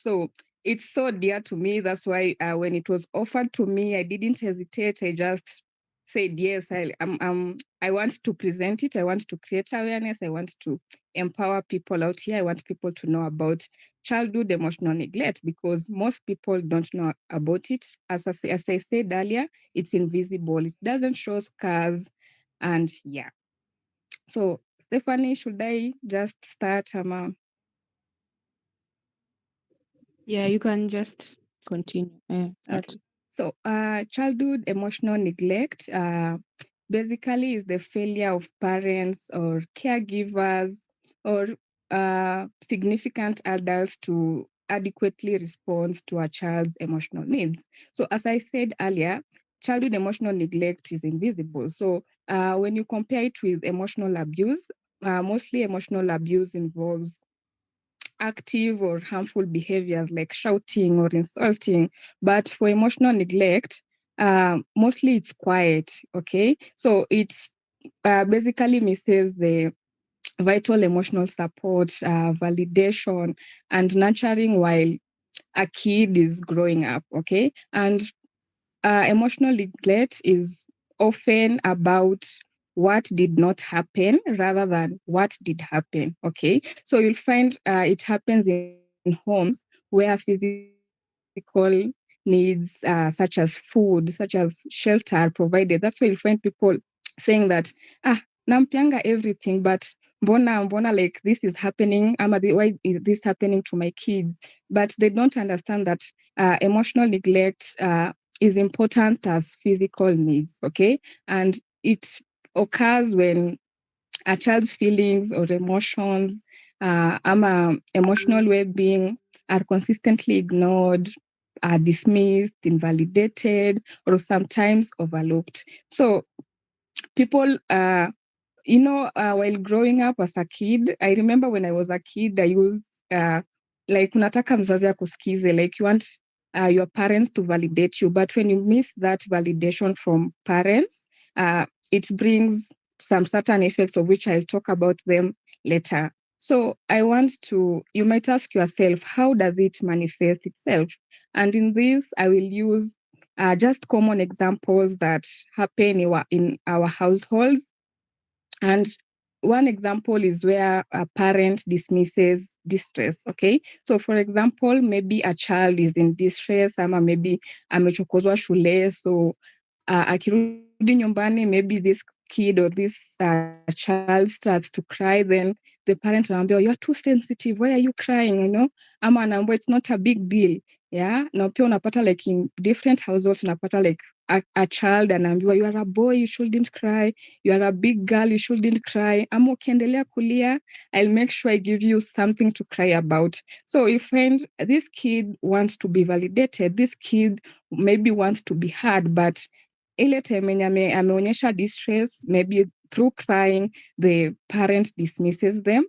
So it's so dear to me. That's why when it was offered to me, I didn't hesitate. I just said yes. I want to present it. I want to create awareness. I want to empower people out here. I want people to know about childhood emotional neglect because most people don't know about it. As I said earlier, it's invisible. It doesn't show scars, and yeah. So Stephanie, should I just start? Yeah, you can just continue. Okay. So, childhood emotional neglect basically is the failure of parents or caregivers or significant adults to adequately respond to a child's emotional needs. So, as I said earlier, childhood emotional neglect is invisible. So, when you compare it with emotional abuse, mostly emotional abuse involves active or harmful behaviors like shouting or insulting. But for emotional neglect, mostly it's quiet, okay? So it's basically misses the vital emotional support, validation, and nurturing while a kid is growing up, okay? And emotional neglect is often about what did not happen rather than what did happen. Okay. So you'll find it happens in homes where physical needs, such as food, such as shelter, are provided. That's why you'll find people saying that, nampianga everything, but mbona like this is happening, why is this happening to my kids? But they don't understand that emotional neglect is important as physical needs, okay? And it occurs when a child's feelings or emotions, emotional well-being are consistently ignored, are dismissed, invalidated, or sometimes overlooked. So people, while growing up as a kid, I remember when I was a kid, I used like unataka mzazi akusikize, like you want your parents to validate you. But when you miss that validation from parents, it brings some certain effects of which I'll talk about them later. So you might ask yourself, how does it manifest itself? And in this, I will use just common examples that happen in our households. And one example is where a parent dismisses distress. Okay. So, for example, maybe a child is in distress, ama maybe amechokozwa shule. So, akirudi nyumbani, maybe this kid or this child starts to cry, then the parent anaambia, you're too sensitive, why are you crying, ama anaambia it's not a big deal. Yeah, na pia unapata like in different households unapata like a child anaambiwa you are a boy, you shouldn't cry, you are a big girl, you shouldn't cry, ama ukiendelea kulia, I'll make sure I give you something to cry about. So you find this kid wants to be validated, this kid maybe wants to be heard, but ile time yenye ameonyesha distress, maybe through crying, the parent dismisses them.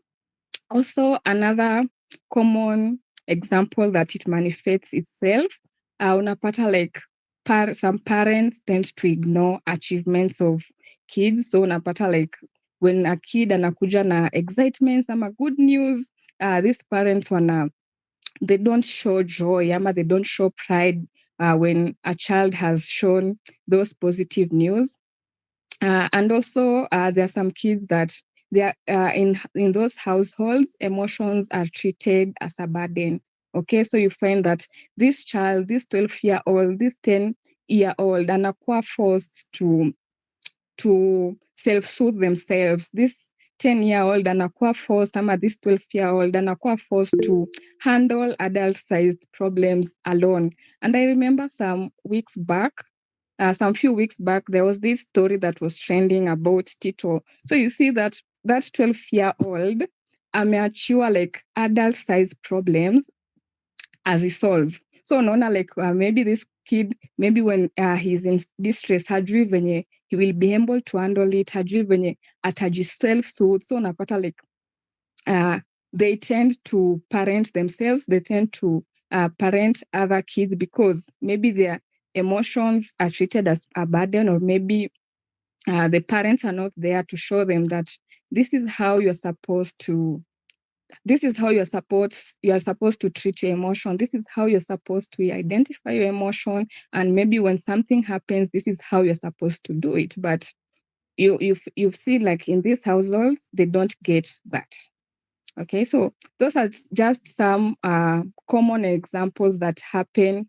Also, another common example that it manifests itself, unapata like some parents tend to ignore achievements of kids. So unapata like when a kid anakuja na excitement, some good news, these parents they don't show joy, they don't show pride when a child has shown those positive news. And also, there are some kids that they are in those households, emotions are treated as a burden. Okay, so you find that this child, this 12-year-old, this 10-year-old, anakuwa forced to self-soothe themselves. This 10-year-old anakuwa forced, this 12-year-old anakuwa forced to handle adult-sized problems alone. And I remember some few weeks back, there was this story that was trending about Tito. So you see that 12-year-old ameachiwa like adult-sized problems as he solve. So unaona like maybe this kid, maybe when he's in distress, hajui venye he will be able to handle it, hajui venye atajiself-soothe. So unapata like they tend to parent themselves, they tend to parent other kids because maybe their emotions are treated as a burden, or maybe the parents are not there to show them that this is how you're supposed to this is how you are supposed to treat your emotion. This is how you're supposed to identify your emotion. And maybe when something happens, this is how you're supposed to do it. But you've seen, like, in these households, they don't get that. Okay, so those are just some common examples that happen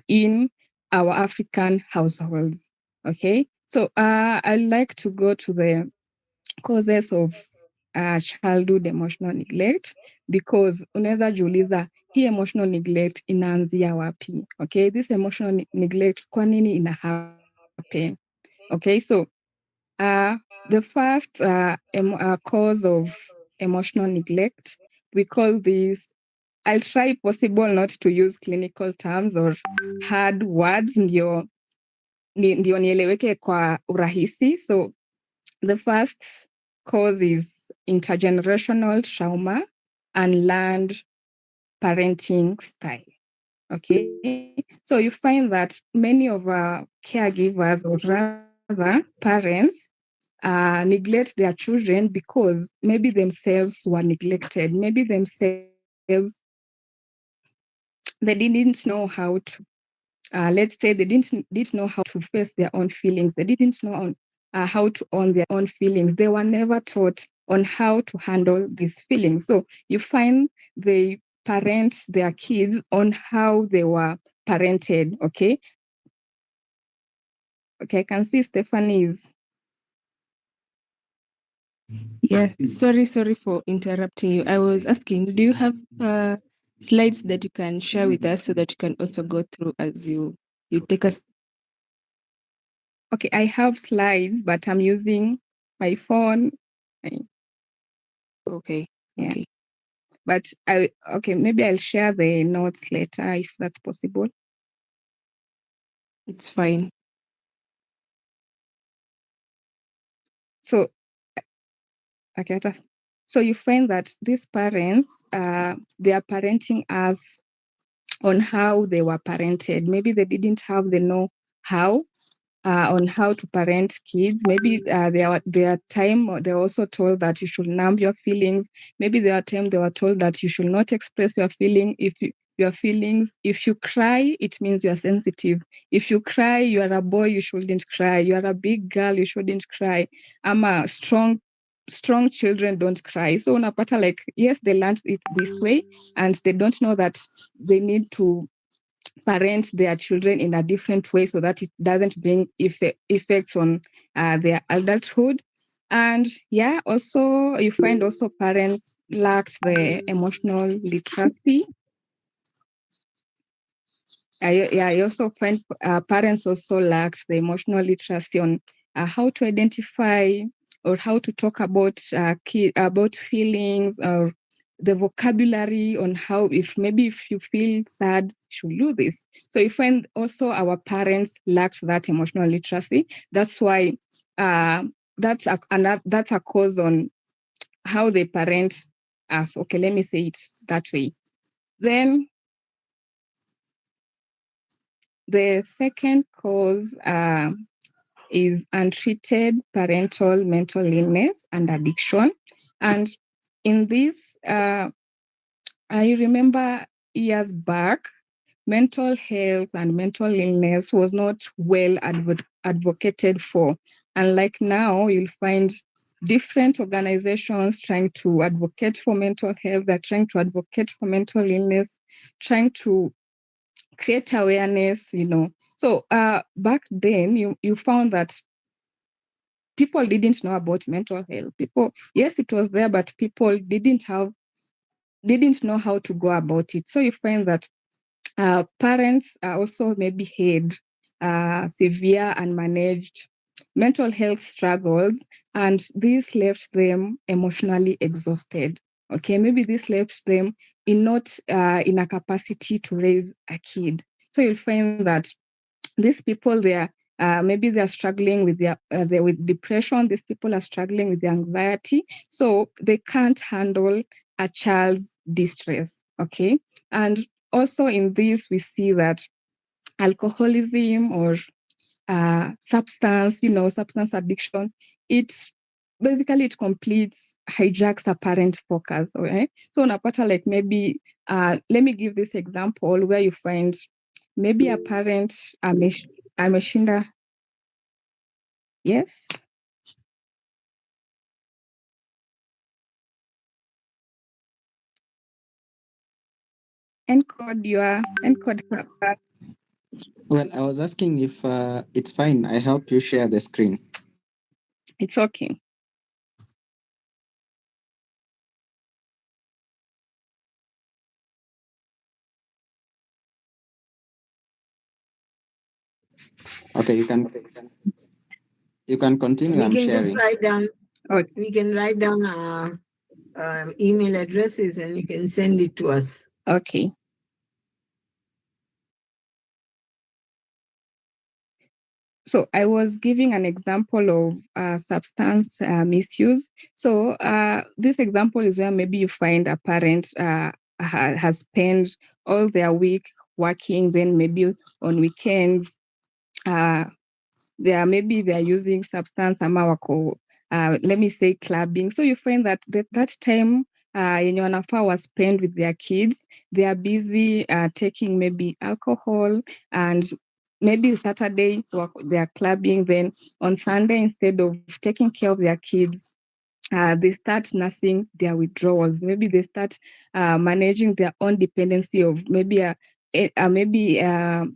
in our African households. Okay, so I'd like to go to the causes of childhood emotional neglect, because unaweza jiuliza hii emotional neglect inaanzia wapi? Okay, this emotional neglect kwa nini ina happen? Okay, so the first cause of emotional neglect, we call this, I'll try possible not to use clinical terms or hard words ndio nieleweke kwa urahisi. So the first cause is intergenerational trauma and learned parenting style. Okay, so you find that many of our caregivers, or rather parents, neglect their children because maybe themselves were neglected. Maybe themselves, they didn't know how to, let's say they didn't know how to face their own feelings. They didn't know how to own their own feelings. They were never taught on how to handle these feelings. So you find they parent their kids on how they were parented. Okay, I can see Stephanie is. Yeah, sorry for interrupting you. I was asking, do you have slides that you can share with us so that you can also go through as you take us? Okay, I have slides, but I'm using my phone. Okay. Yeah. Okay. But maybe I'll share the notes later if that's possible. It's fine. So, okay, so you find that these parents, they are parenting us on how they were parented. Maybe they didn't have the know-how on how to parent kids. Maybe their time they were also told that you should numb your feelings. Maybe their time they were told that you should not express your your feelings. If you cry, it means you are sensitive. If you cry, you are a boy, you shouldn't cry. You are a big girl, you shouldn't cry. I'm a strong children don't cry. So unapata, like, yes, they learned it this way, and they don't know that they need to parent their children in a different way so that it doesn't bring effects on their adulthood. And yeah, also you find also parents lacked the emotional literacy. I also find parents also lacked the emotional literacy on how to identify or how to talk about about feelings, or the vocabulary on how, if you feel sad, you should do this. So you find also our parents lacked that emotional literacy. That's why that's a cause on how they parent us. Okay, let me say it that way. Then the second cause is untreated parental mental illness and addiction. And in this, I remember years back, mental health and mental illness was not well advocated for. Unlike now, you'll find different organizations trying to advocate for mental health, they're trying to advocate for mental illness, trying to create awareness, So back then, you found that people didn't know about mental health. Yes, it was there, but people didn't know how to go about it. So you find that parents also maybe had severe unmanaged mental health struggles, and this left them emotionally exhausted. Okay, maybe this left them not in a capacity to raise a kid. So you'll find that these people, maybe they're struggling with with depression. These people are struggling with anxiety, so they can't handle a child's distress. Okay, and also in this we see that alcoholism or substance addiction, basically it completes, hijacks a parent focus. Okay? So unapata like maybe, let me give this example where you find maybe a parent ameshinda. Yes. Encode your encode. Well, I was asking if it's fine. I help you share the screen. It's okay. Okay, you can continue. We I'm can just sharing. write down. Okay. We can write down our email addresses, and you can send it to us. Okay. So I was giving an example of substance misuse. So this example is where maybe you find a parent has spent all their week working, then maybe on weekends, they're using substance ama wako, let me say clubbing. So you find that that time yenye wanafaa was spent with their kids, they are busy taking maybe alcohol, and maybe Saturday they are clubbing, then on Sunday instead of taking care of their kids, they start nursing their withdrawals. Maybe they start managing their own dependency of maybe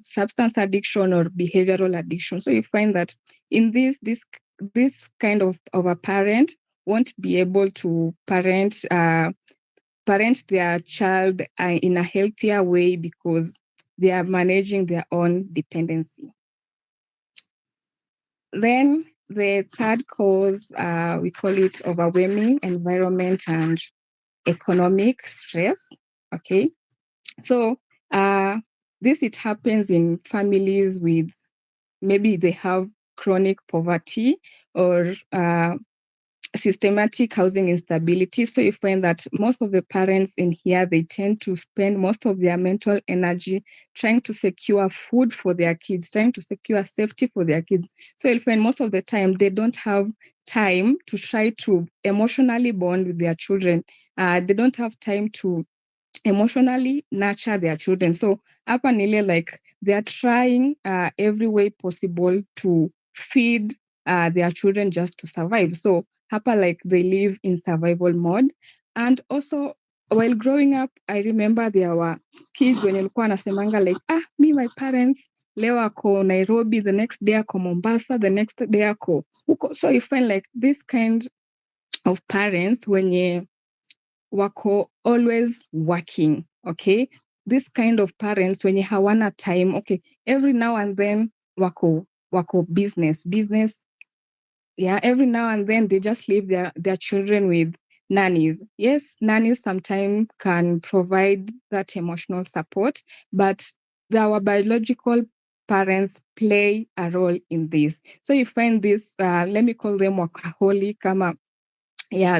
substance addiction or behavioral addiction. So you find that in this kind of a parent won't be able to parent their child in a healthier way because they are managing their own dependency. Then the third cause, we call it overwhelming environment and economic stress. Okay, so it happens in families with maybe they have chronic poverty or systematic housing instability. So you find that most of the parents in here, they tend to spend most of their mental energy trying to secure food for their kids, trying to secure safety for their kids. So you'll find most of the time they don't have time to try to emotionally bond with their children. They don't have time to emotionally nurture their children. So hapa nile, like they are trying every way possible to feed their children just to survive. So hapa, like they live in survival mode. And also while growing up, I remember there were kids when walikuwa wanasemanga like, me, my parents leo ako Nairobi, the next day ako Mombasa, the next day ako huko. So you find like this kind of parents wenye wako always working, okay? This kind of parents wenye hawana time, okay, every now and then wako business. Yeah, every now and then they just leave their children with nannies. Yes, nannies sometimes can provide that emotional support, but our biological parents play a role in this. So you find this, let me call them workaholic,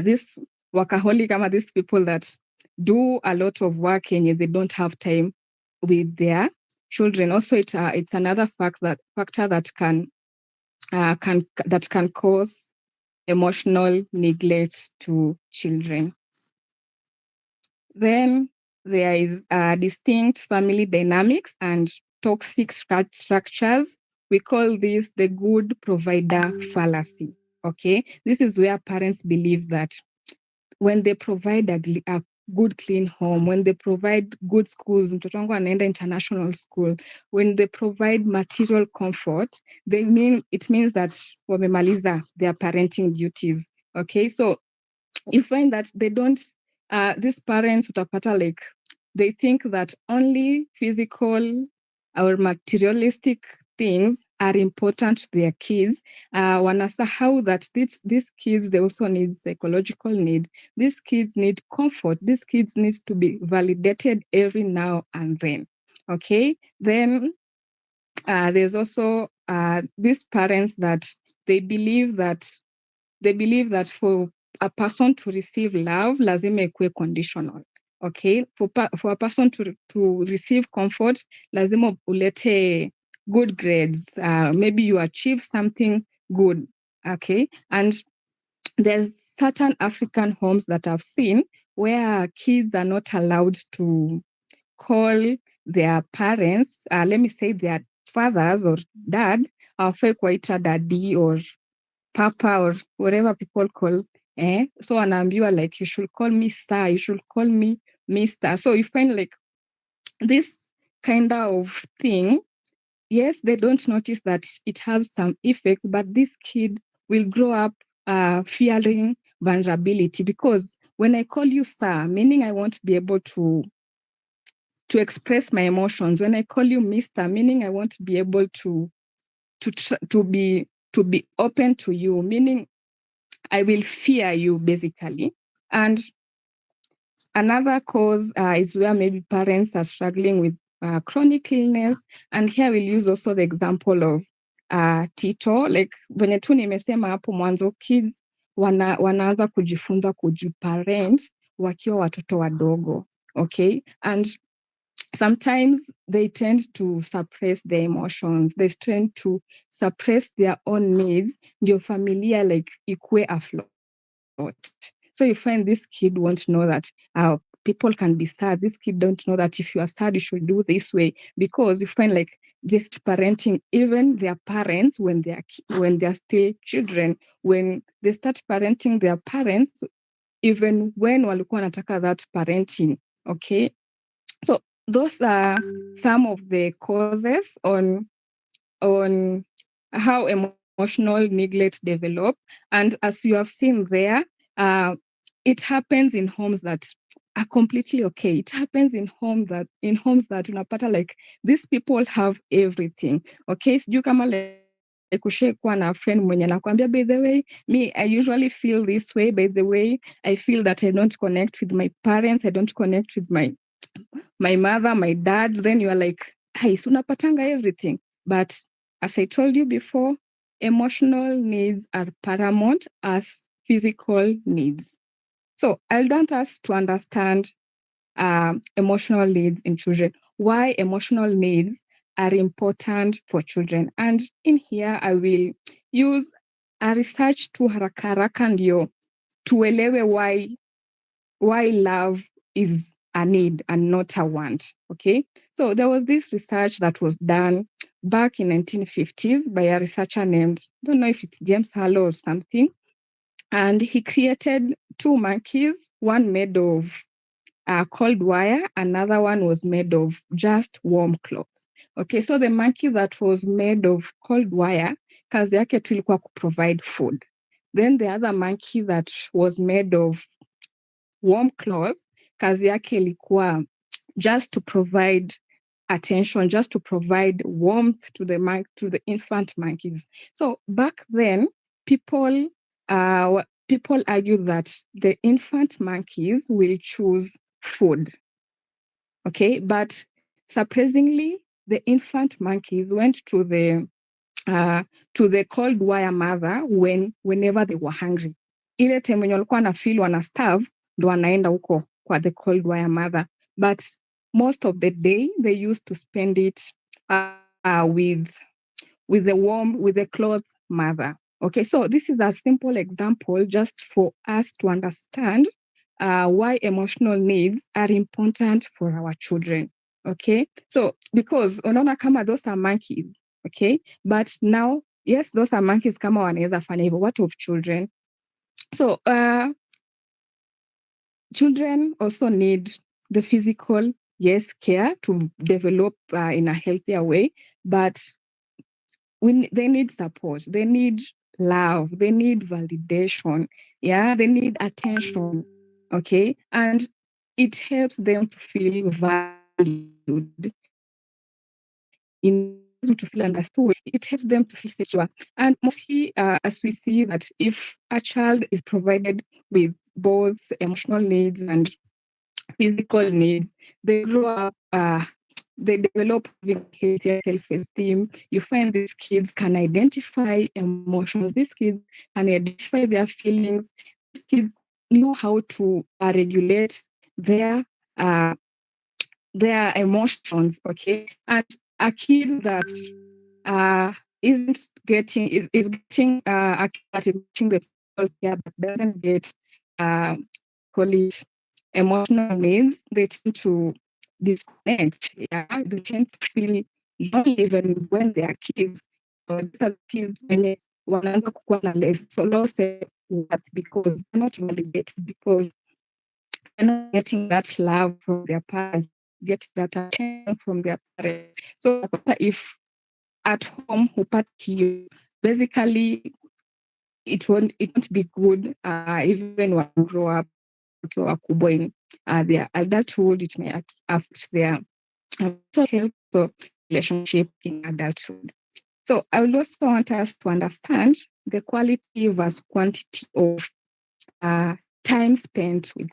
this workaholic, these people that do a lot of work and they don't have time with their children. Also, it's another factor that can cause emotional neglect to children. Then there is distinct family dynamics and toxic structures. We call this the good provider fallacy. Okay, this is where parents believe that when they provide a good clean home, when they provide good schools, mtoto wangu anaenda international school, when they provide material comfort, it means that wamemaliza their parenting duties. Okay, so you find that they don't, these parents utapata like they think that only physical or materialistic things are important to their kids. Wanasahau that these kids, they also need psychological need. These kids need comfort. These kids need to be validated every now and then. Okay, then there's also these parents that they believe that for a person to receive love, lazima ikuwe conditional. Okay, for a person to receive comfort, lazima ulete good grades. Maybe you achieve something good. Okay, and there's certain African homes that I've seen where kids are not allowed to call their parents, let me say their fathers or dad, fake white daddy or papa or whatever people call. So anaambiwa like, you should call me sir, you should call me mister. So you find like this kind of thing, yes, they don't notice that it has some effects, but this kid will grow up fearing vulnerability, because when I call you sir, meaning I won't be able to express my emotions. When I call you mister, meaning I won't be able to be open to you, meaning I will fear you basically. And another cause is where maybe parents are struggling with chronic illness. And here we'll use also the example of Tito, like venye tu nimesema hapo mwanzo, kids wanaanza kujifunza kujiparent wakiwa watoto wadogo, okay? And sometimes they tend to suppress their emotions. They tend to suppress their own needs. Ndio familia like ikue afloat. So you find this kid won't know that people can be sad. This kid don't know that if you are sad, you should do this way, because you find like this parenting, even their parents when they're still children, when they start parenting their parents, even when walikuwa wanataka that parenting, okay? So those are some of the causes on how emotional neglect develop. And as you have seen there, it happens in homes that are completely okay. It happens in homes that unapata like these people have everything. Okay, sijui kama like kushekuwa na friend mwenye nakwambia, by the way, me, I usually feel this way. By the way, I feel that I don't connect with my parents. I don't connect with my mother, my dad. Then you are like, hey, sunapatanga everything. But as I told you before, emotional needs are paramount as physical needs. So I want us to understand emotional needs in children, why emotional needs are important for children. And in here, I will use a research to haraka haraka ndio tuelewe why love is a need and not a want, okay? So there was this research that was done back in 1950s by a researcher named, I don't know if it's James Harlow or something, and he created two monkeys, one made of cold wire, another one was made of just warm cloth. Okay, so the monkey that was made of cold wire, kazi yake tu ilikuwa provide food. Then the other monkey that was made of warm cloth, kazi yake ilikuwa just to provide attention, just to provide warmth to the infant monkeys. So back then, people argue that the infant monkeys will choose food. Okay, but surprisingly, the infant monkeys went to the cold wire mother whenever they were hungry. Ile time wenye walikuwa na feel wana starve, ndo wanaenda huko kwa the cold wire mother. But most of the day they used to spend it with the cloth mother. Okay, so this is a simple example just for us to understand why emotional needs are important for our children. Okay, so because unaona kama those are monkeys, okay, but now yes, those are monkeys kama wanaweza fanya hivyo. What of children? So children also need the physical, yes, care to develop in a healthier way, but they need support, they need love, they need validation, yeah, they need attention, okay, and it helps them to feel valued, to feel understood. It helps them to feel secure. And mostly, as we see that if a child is provided with both emotional needs and physical needs, they grow up, they develop healthier self-esteem. You find these kids can identify emotions. These kids can identify their feelings. These kids know how to regulate their emotions, okay? And a kid that isn't getting, is getting, a kid that is getting the care but doesn't get call it emotional needs, they tend to disconnect. Yeah, they tend to feel lonely even when they are kids. So these are kids when wanaanza kukuwa na low self-worth because they're not validated, because they're not getting that love from their parents, getting that attention from their parents. So if at home hupati, basically it won't be good even when we grow up wakiwa wakubwa in their adulthood. It may affect their mental health, so relationship in adulthood. So I would also want us to understand the quality versus quantity of time spent with.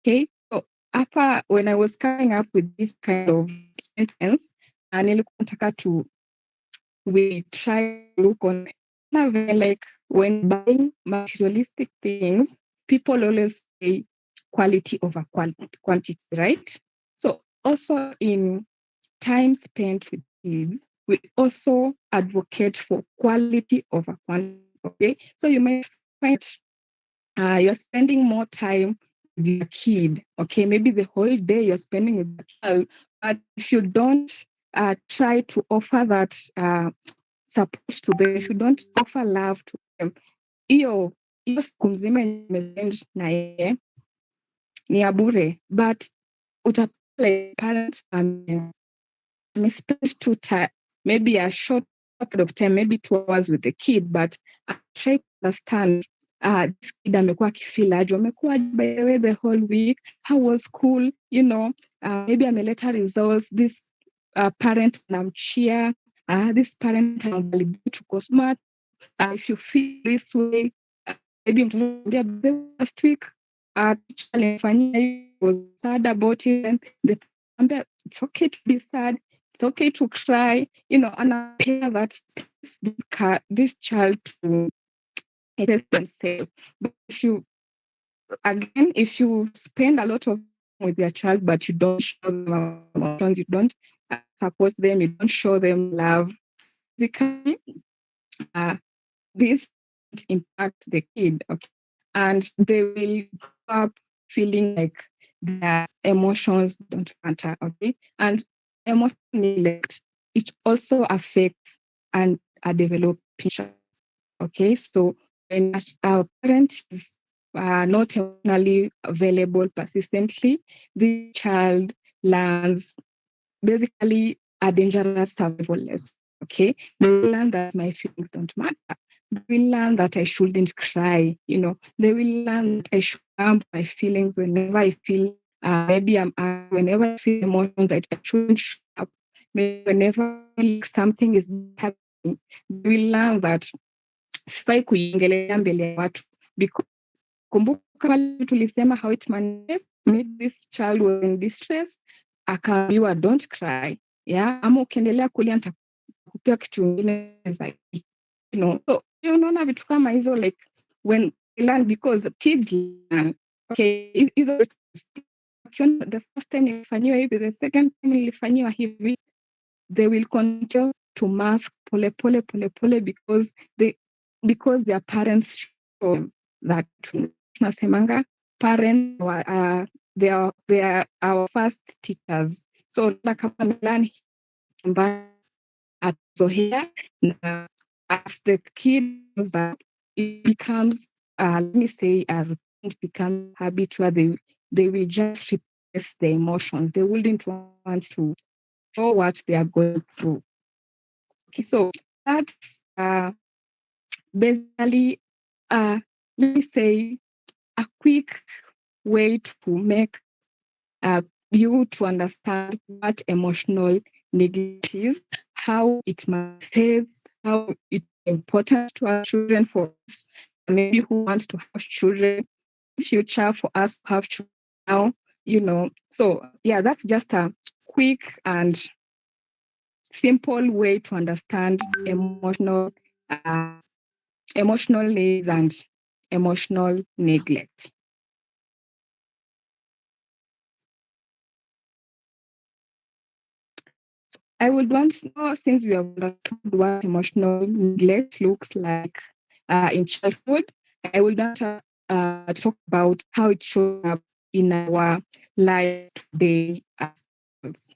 Okay, so hapa when I was coming up with this kind of sentence, nilikuwa nataka we try to look on like when buying materialistic things, people always say quality over quantity, right? So also in time spent with kids, we also advocate for quality over quantity. Okay, so you might find you're spending more time with your kid. Okay, maybe the whole day you're spending with the child, but if you don't try to offer that support to them, if you don't offer love to them, hiyo siku mzima nimespend na yeye ni ya bure, but utapata parents spend maybe a short period of time, maybe 2 hours with the kid, but I try to understand this kid amekuwa akifeel aje, amekuwa by the way the whole week, how was school, maybe ameleta results, this parent namcheer, this parent anamvalidate tuko smart. If you feel this way, maybe mtoto last week teacher alinifanyia, was sad about it, and it's okay to be sad, it's okay to cry, and appear that this child to express themselves. But if you spend a lot of time with your child, but you don't show them emotions, you don't support them, you don't show them love, physically, this impact the kid, okay? And they will grow up feeling like their emotions don't matter, okay? And emotional neglect, it also affects and a developing child, okay? So when our parent is not emotionally available persistently, the child learns basically a dangerous survival lesson, okay? They will learn that my feelings don't matter. They will learn that I shouldn't cry, They will learn that I should calm my feelings whenever I feel, maybe whenever I feel emotions, I shouldn't shut up. Maybe whenever I feel like something is happening, they will learn that sifai kuiongelea mbele ya watu, because kumbuka wale tulisema how it manifests. Maybe this child was in distress, akaambiwa don't cry, yeah, ama ukiendelea kulia nitakupea kitu ingine zaidi, so unaona vitu kama hizo, like when they learn, because kids learn, okay, hizo the first time nilifanyiwa hivi, the second time nilifanyiwa hivi, they will continue to mask pole pole pole pole because their parents show them that. Tunasemanga parents they are our first teachers, so kama learn atohea, as the kid knows that, it becomes let me say it becomes habit where they will just repress the emotions. They wouldn't want to show what they are going through. Okay, so that's basically let me say a quick way to make you to understand what emotional neglect is, how it manifests, how it's important to our children, for us, maybe who wants to have children in future, for us to have children now, So yeah, that's just a quick and simple way to understand emotional needs and emotional neglect. I would want to know, since we have understood what emotional neglect looks like in childhood, I will not talk about how it shows up in our life today as adults.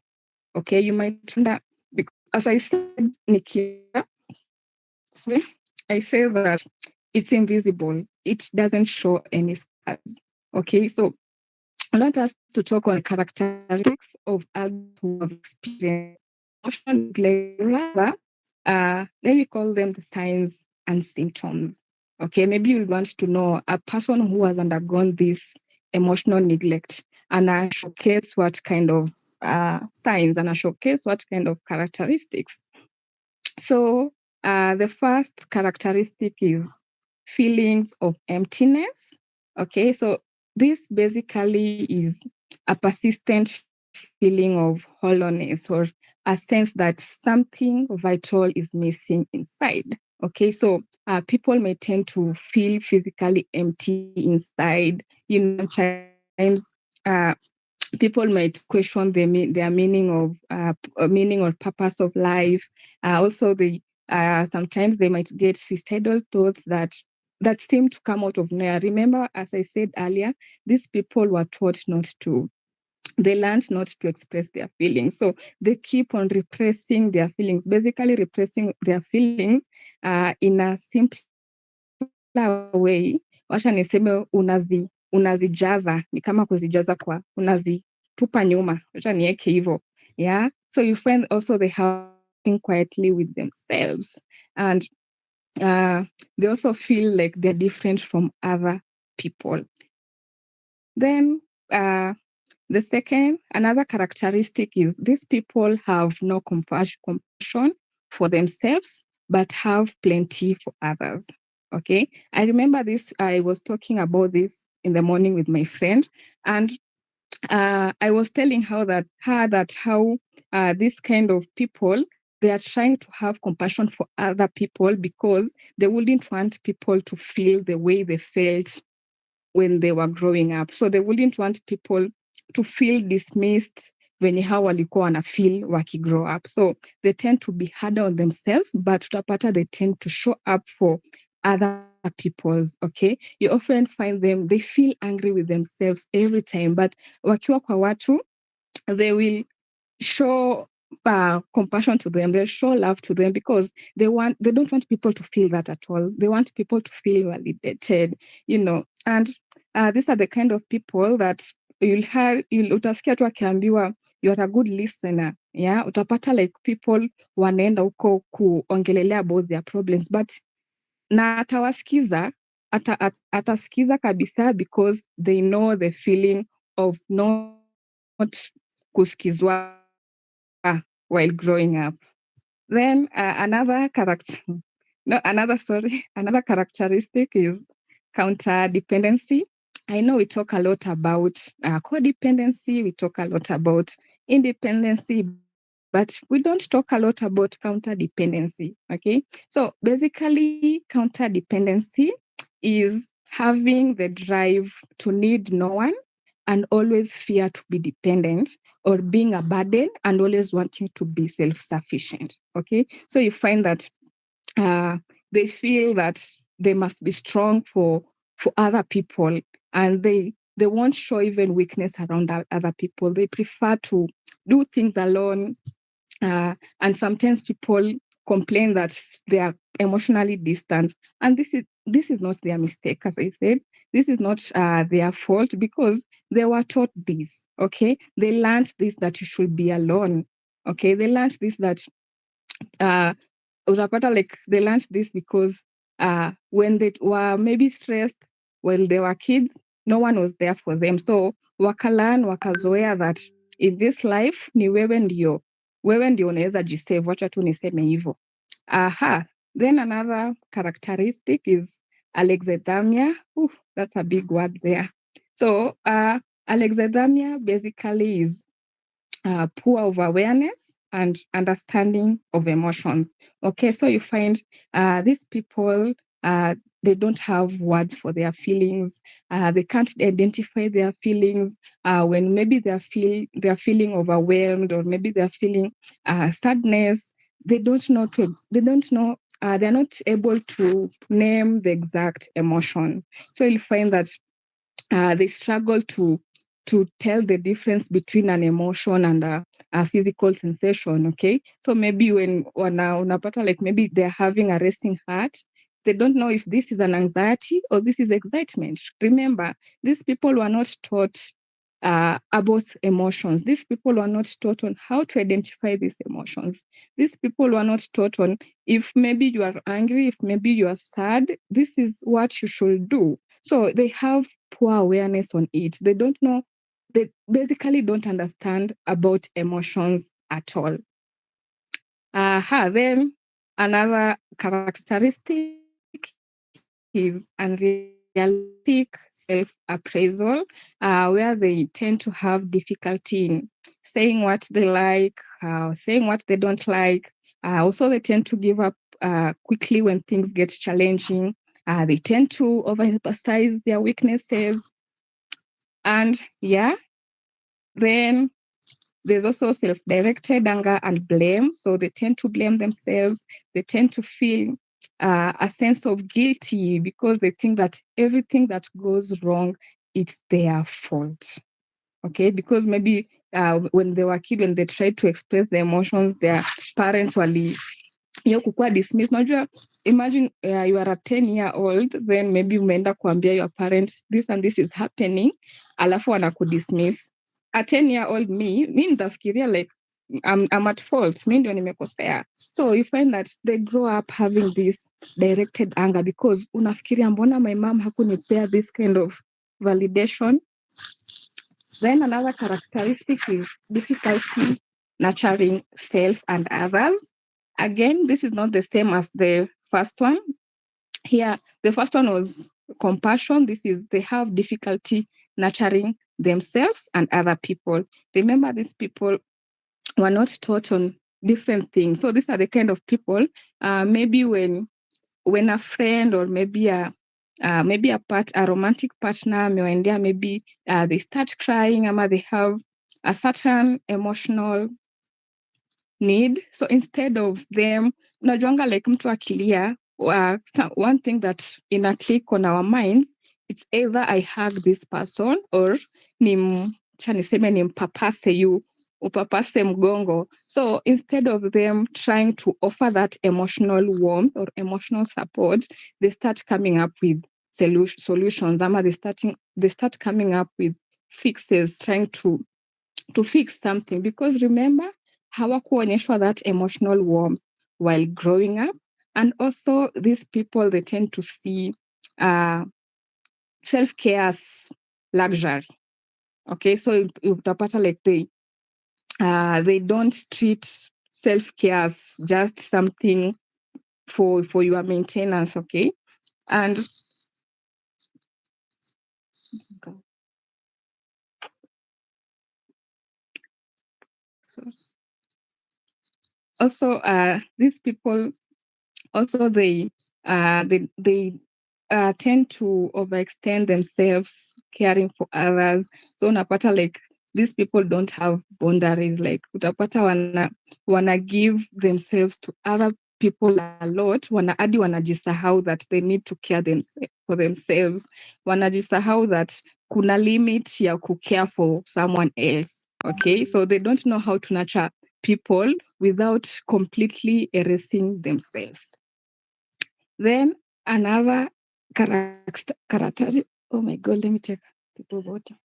Okay, you might wonder, because as I said, Nikia, sorry, I say that it's invisible. It doesn't show any scars. Okay, so I want us to talk on the characteristics of adults who have experienced emotional neglect. Rather, let me call them the signs and symptoms. Okay, maybe you want to know a person who has undergone this emotional neglect, and I showcase what kind of signs and I showcase what kind of characteristics. So, the first characteristic is feelings of emptiness. Okay, so this basically is a persistent feeling of hollowness or a sense that something vital is missing inside. Okay, so people may tend to feel physically empty inside. You know, sometimes people might question their meaning or purpose of life. Also, sometimes they might get suicidal thoughts that seem to come out of nowhere. Remember, as I said earlier, these people were taught not to. They learned not to express their feelings, so they keep on repressing their feelings. Basically, repressing their feelings in a simple way. Wacha niseme unazijaza, ni kama kuzijaza kwa unazitupa nyuma, wacha niweke hivyo. Yeah, so you find also they have think quietly with themselves, and they also feel like they're different from other people. Then another characteristic is these people have no compassion for themselves, but have plenty for others. Okay, I remember this. I was talking about this in the morning with my friend, and I was telling her how this kind of people, they are trying to have compassion for other people because they wouldn't want people to feel the way they felt when they were growing up. So they wouldn't want people to feel dismissed venye hao walikuwa wana feel grow up. So they tend to be harder on themselves, but utapata they tend to show up for other people's. Okay, you often find them, they feel angry with themselves every time, but wakiwa kwa watu, they will show compassion to them, they show love to them because they don't want people to feel that at all. They want people to feel validated, and these are the kind of people that utasikia tu akiambiwa you are a good listener. Yeah, utapata like people wanaenda huko kuongelelea about their problems, but na atawasikiza atasikiza kabisa because they know the feeling of not kusikizwa while growing up. Then another characteristic is counterdependency. I know we talk a lot about codependency, we talk a lot about independency, but we don't talk a lot about counterdependency. Okay, so basically, counterdependency is having the drive to need no one and always fear to be dependent, or being a burden and always wanting to be self-sufficient. Okay, so you find that they feel that they must be strong for other people, and they won't show even weakness around other people. They prefer to do things alone, and sometimes people complain that they are emotionally distant, and this is not their mistake. As I said, this is not their fault because they were taught this. Okay, they learned this, that you should be alone. Okay, they learned this, that they learned this because when they were maybe stressed while they were kids, no one was there for them, so wakazoea that in this life ni wewe ndio unaweza jisave, wacha tu niseme hivyo. Then another characteristic is alexithymia. That's a big word there. So alexithymia basically is poor of awareness and understanding of emotions. Okay, so you find these people, they don't have words for their feelings. They can't identify their feelings when maybe they're feeling overwhelmed, or maybe they're feeling sadness. They don't know they're not able to name the exact emotion. So you'll find that they struggle to tell the difference between an emotion and a physical sensation. Okay, so maybe when unapata like maybe they're having a racing heart, they don't know if this is an anxiety or this is excitement. Remember, these people were not taught about emotions. These people were not taught on how to identify these emotions. These people were not taught on if maybe you are angry, if maybe you are sad, this is what you should do. So they have poor awareness on it. They don't know, they basically don't understand about emotions at all. Then another characteristic is unrealistic self-appraisal, where they tend to have difficulty in saying what they like, saying what they don't like. Also, they tend to give up quickly when things get challenging. They tend to overemphasize their weaknesses. And then there's also self-directed anger and blame. So they tend to blame themselves. They tend to feel a sense of guilty because they think that everything that goes wrong, it's their fault. Okay, because maybe when they were kid, when they tried to express their emotions, their parents were kukua dismiss. Unajua, imagine you are a 10-year-old, then maybe umeenda kuambia your parents this and this is happening, alafu wanakudismiss. A 10-year-old me nitafikiria like I'm at fault, mi ndio nimekosea. So you find that they grow up having this directed anger because unafikiria mbona my mom hakunipea this kind of validation. Then another characteristic is difficulty nurturing self and others. Again, this is not the same as the first one. Here, the first one was compassion. This is they have difficulty nurturing themselves and other people. Remember, these people were not taught on different things. So these are the kind of people, maybe when a friend or maybe a romantic partner amewaendea, maybe they start crying ama they have a certain emotional need. So instead of them, unajuanga like mtu akilia, one thing that ina click on our minds, it's either I hug this person or niseme nimpapase you, upapase mgongo. So instead of them trying to offer that emotional warmth or emotional support, they start coming up with solutions. They start coming up with fixes, trying to fix something. Because remember, hawakuonyeshwa that emotional warmth while growing up. And also these people, they tend to see self-care as luxury. Okay, so utapata like they don't treat self-care as just something for your maintenance. Okay, and also these people also they tend to overextend themselves caring for others. So unapata like these people don't have boundaries. Like utapata wana give themselves to other people a lot. Hadi wanajisahau that they need to care for themselves. Wanajisahau that kuna limit ya care for someone else. Okay, so they don't know how to nurture people without completely erasing themselves. Then another character. Oh my God, let me check the water.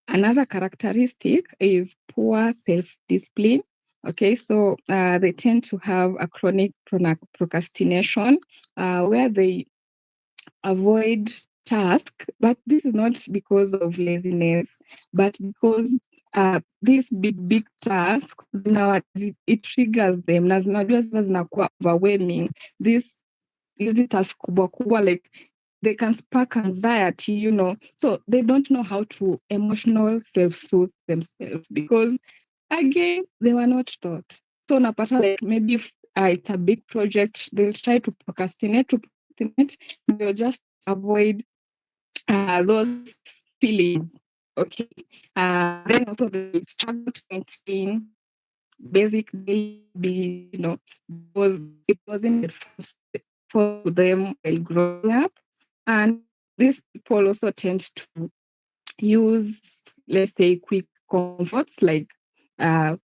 Another characteristic is poor self-discipline. Okay, so they tend to have a chronic procrastination where they avoid task, but this is not because of laziness, but because these big tasks, it triggers them. Na zinajua sasa zinakuwa overwhelming. Hizi task kubwa like they can spark anxiety, So they don't know how to emotional self-soothe themselves because, again, they were not taught. So unapata like maybe if it's a big project, they'll try to procrastinate. They'll just avoid those feelings. Okay. Then also they struggle to maintain basic daily, it wasn't for them while growing up. And these people also tend to use, let's say, quick comforts like they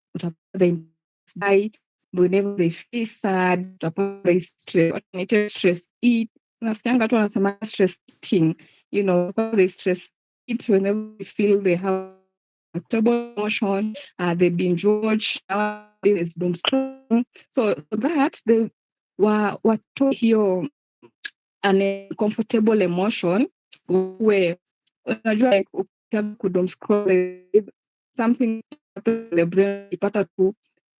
buy whenever they feel sad, they stress, automated stress eat. Nasikianga tu wanasema stress eating, they stress eat whenever they feel they have comfortable emotion, they binge watch, nowadays is doom scrolling. So that they were hiyo an uncomfortable emotion where unajua like ukianza kudom scroll something the brain ipata tu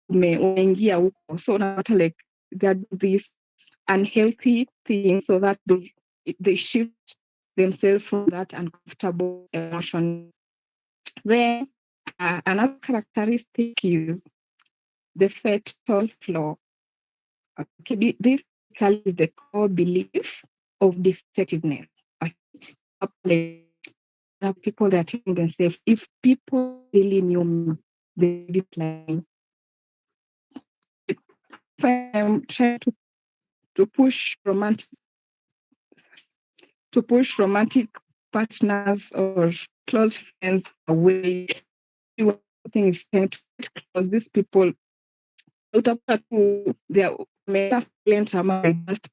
umeingia huko, so unapata like they do this unhealthy thing so that they shift themselves from that uncomfortable emotion. Then another characteristic is the fatal flaw. Okay, this is the core belief of defectiveness. Like, people that are telling themselves, if people really knew me, they would like. If I'm trying to push romantic partners or close friends away, everything is trying to get close. These people, they are silent just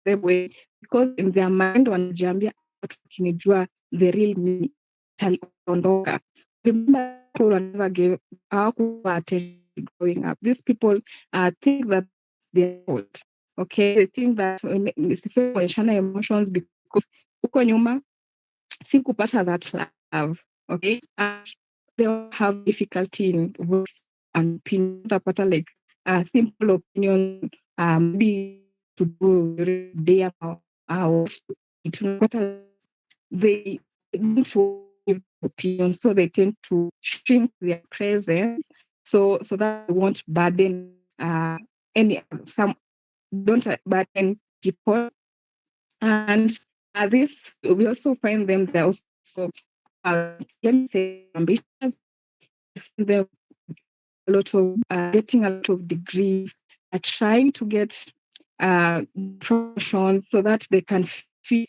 the way, because in their mind wanajiambia wakinijua the real me taliondoka. Remember, people never gave attention growing up. These people think that their fault. Okay, they think that kuonyeshana emotions because uko nyuma sikupata that love. Okay, and they have difficulty in voice and opinion. Utapata like simple opinion, maybe to do day they don't give opinion, so they tend to shrink their presence, so that they won't burden don't burden people. And this we also find them, they're also let me say ambitious. They're getting a lot of degrees, are trying to get promotions so that they can fill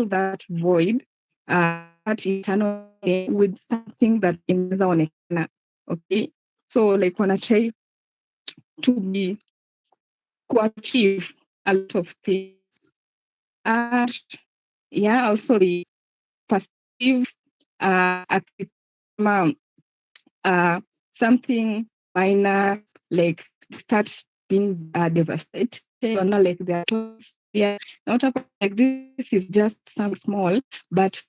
that void, that internal with something that inaweza onekana. Okay, so like wanatry to achieve a lot of things. And also the perceive something minor, like starts being devastated, or not like they're not like this is just something small, but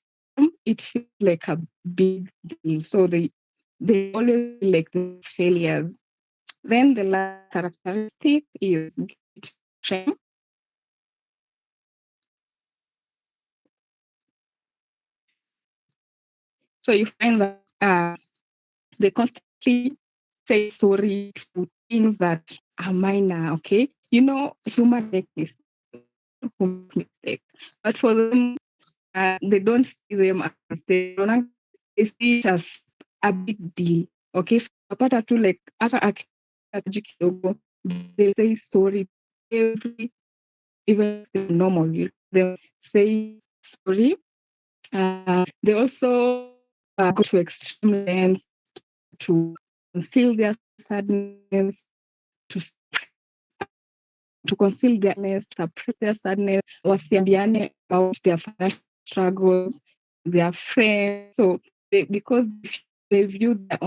it feels like a big deal. So they always like the failures. Then the last characteristic is shame. So you find that they constantly say sorry to things that are minor. Okay, human make mistake, but for them, they don't see them as they see it as a big deal. Okay, so apart to like they say sorry even normal. They say sorry. They also go to extreme lengths to conceal their sadness, to conceal their sadness, suppress their sadness, wasiambiane about their financial struggles, their friends. So because they view their own